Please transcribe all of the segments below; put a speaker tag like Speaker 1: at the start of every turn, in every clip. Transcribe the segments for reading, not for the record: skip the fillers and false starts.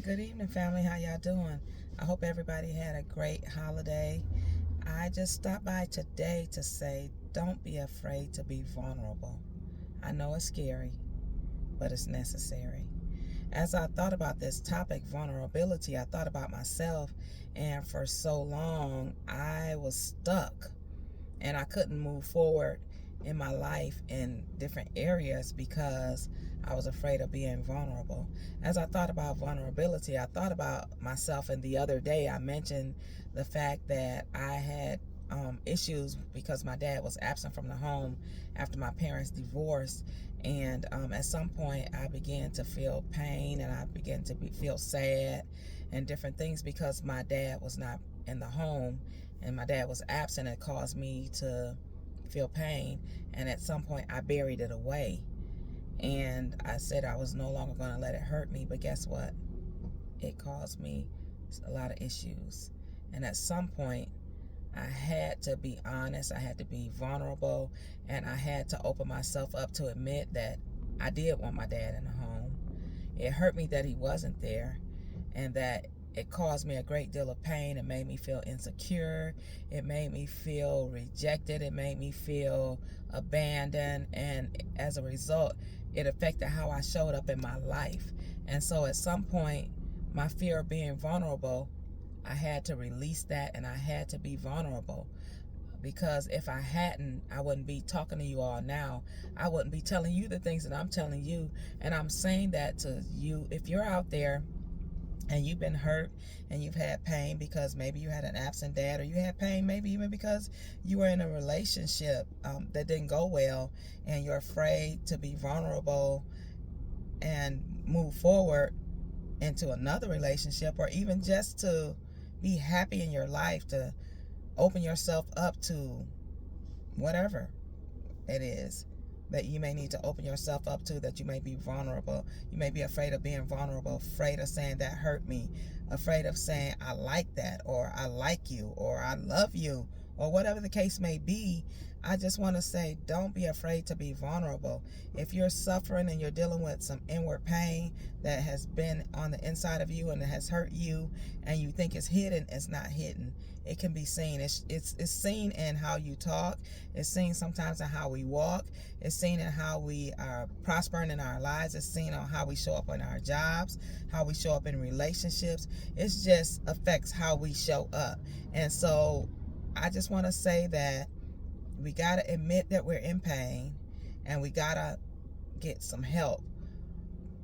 Speaker 1: Good evening, family. How y'all doing? I hope everybody had a great holiday. I just stopped by today to say, don't be afraid to be vulnerable. I know it's scary, but it's necessary. As I thought about this topic, vulnerability, I thought about myself, and for so long, I was stuck and I couldn't move forward in my life in different areas because I was afraid of being vulnerable. As I thought about vulnerability, I thought about myself, and the other day I mentioned the fact that I had issues because my dad was absent from the home after my parents divorced. And at some point, I began to feel pain and I began to feel sad and different things because my dad was not in the home and my dad was absent. It caused me to feel pain, and at some point I buried it away, and I said I was no longer going to let it hurt me. But guess what? It caused me a lot of issues, and at some point I had to be honest, I had to be vulnerable, and I had to open myself up to admit that I did want my dad in the home. It hurt me that he wasn't there, and that it caused me a great deal of pain. It made me feel insecure. It made me feel rejected. It made me feel abandoned. And as a result, it affected how I showed up in my life. And so at some point, my fear of being vulnerable, I had to release that, and I had to be vulnerable. Because if I hadn't, I wouldn't be talking to you all now. I wouldn't be telling you the things that I'm telling you. And I'm saying that to you. If you're out there and you've been hurt and you've had pain because maybe you had an absent dad, or you had pain maybe even because you were in a relationship that didn't go well, and you're afraid to be vulnerable and move forward into another relationship, or even just to be happy in your life, to open yourself up to whatever it is that you may need to open yourself up to, that you may be vulnerable. You may be afraid of being vulnerable, afraid of saying that hurt me, afraid of saying I like that, or I like you, or I love you, or whatever the case may be. I just want to say, don't be afraid to be vulnerable. If you're suffering and you're dealing with some inward pain that has been on the inside of you and it has hurt you, and you think it's hidden, it's not hidden. It can be seen. It's seen in how you talk. It's seen sometimes in how we walk. It's seen in how we are prospering in our lives. It's seen on how we show up in our jobs, how we show up in relationships. It just affects how we show up. And so I just want to say that we got to admit that we're in pain, and we got to get some help.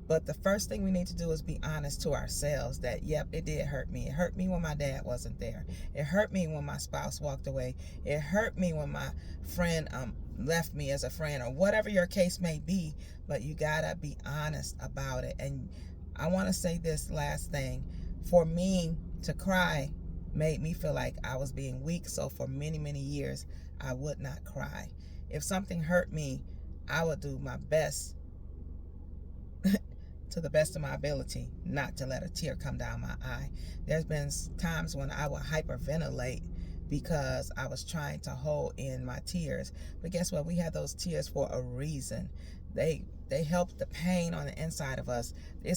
Speaker 1: But the first thing we need to do is be honest to ourselves that, yep, it did hurt me. It hurt me when my dad wasn't there. It hurt me when my spouse walked away. It hurt me when my friend left me as a friend, or whatever your case may be. But you got to be honest about it. And I want to say this last thing. For me to cry made me feel like I was being weak. So for many, many years, I would not cry. If something hurt me, I would do my best to the best of my ability not to let a tear come down my eye. There's been times when I would hyperventilate because I was trying to hold in my tears. But guess what? We have those tears for a reason. They help the pain on the inside of us. They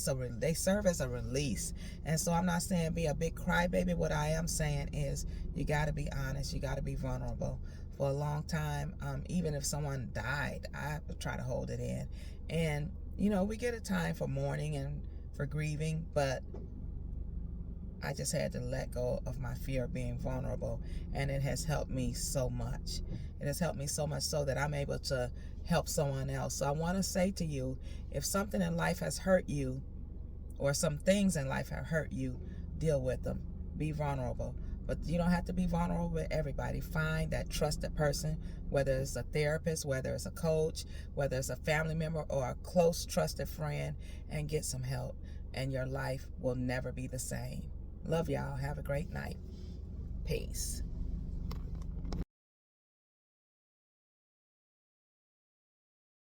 Speaker 1: serve as a release. And so I'm not saying be a big crybaby. What I am saying is you got to be honest. You got to be vulnerable. For a long time, even if someone died, I would try to hold it in. And we get a time for mourning and for grieving, but I just had to let go of my fear of being vulnerable, and it has helped me so much. It has helped me so much so that I'm able to help someone else. So I want to say to you, if something in life has hurt you, or some things in life have hurt you, deal with them. Be vulnerable. But you don't have to be vulnerable with everybody. Find that trusted person, whether it's a therapist, whether it's a coach, whether it's a family member or a close trusted friend, and get some help. And your life will never be the same. Love y'all. Have a great night. Peace.